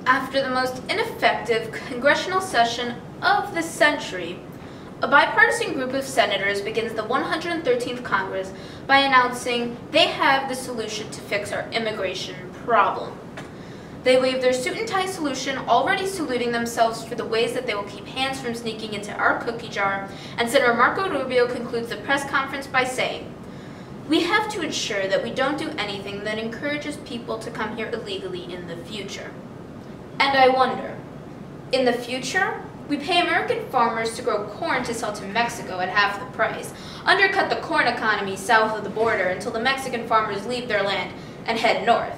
After the most ineffective congressional session of the century, a bipartisan group of senators begins the 113th Congress by announcing they have the solution to fix our immigration problem. They wave their suit-and-tie solution, already saluting themselves for the ways that they will keep hands from sneaking into our cookie jar, and Senator Marco Rubio concludes the press conference by saying, "We have to ensure that we don't do anything that encourages people to come here illegally in the future." And I wonder, in the future, we pay American farmers to grow corn to sell to Mexico at half the price, undercut the corn economy south of the border until the Mexican farmers leave their land and head north.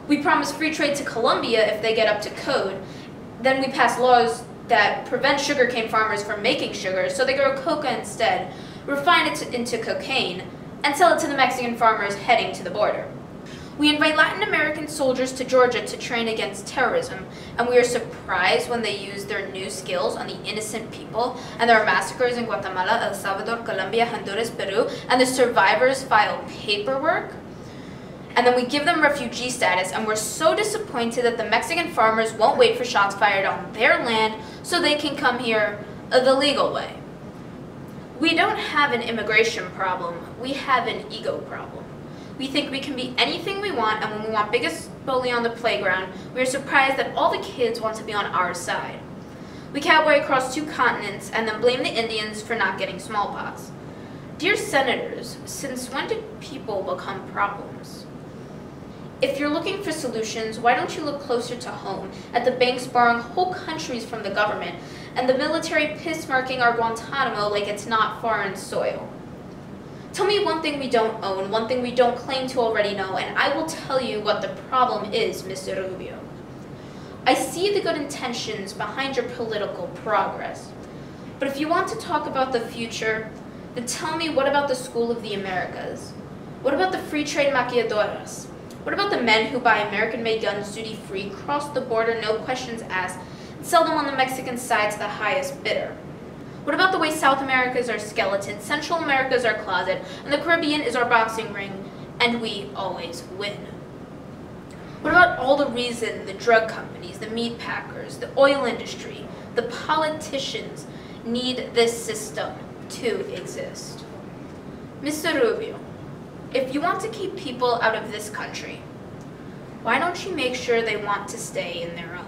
We promise free trade to Colombia if they get up to code. Then we pass laws that prevent sugarcane farmers from making sugar, so they grow coca instead, refine it into cocaine, and sell it to the Mexican farmers heading to the border. We invite Latin American soldiers to Georgia to train against terrorism, and we are surprised when they use their new skills on the innocent people, and there are massacres in Guatemala, El Salvador, Colombia, Honduras, Peru, and the survivors file paperwork. And then we give them refugee status, and we're so disappointed that the Mexican farmers won't wait for shots fired on their land so they can come here the legal way. We don't have an immigration problem, we have an ego problem. We think we can be anything we want, and when we want biggest bully on the playground, we are surprised that all the kids want to be on our side. We cowboy across 2 continents and then blame the Indians for not getting smallpox. Dear senators, since when did people become problems? If you're looking for solutions, why don't you look closer to home, at the banks borrowing whole countries from the government, and the military piss-marking our Guantanamo like it's not foreign soil? Tell me one thing we don't own, one thing we don't claim to already know, and I will tell you what the problem is, Mr. Rubio. I see the good intentions behind your political progress, but if you want to talk about the future, then tell me, what about the School of the Americas? What about the free trade maquiladoras? What about the men who buy American-made guns duty-free, cross the border, no questions asked, and sell them on the Mexican side to the highest bidder? What about the way South America is our skeleton, Central America is our closet, and the Caribbean is our boxing ring, and we always win? What about all the reason the drug companies, the meat packers, the oil industry, the politicians need this system to exist? Mr. Rubio, if you want to keep people out of this country, why don't you make sure they want to stay in their own?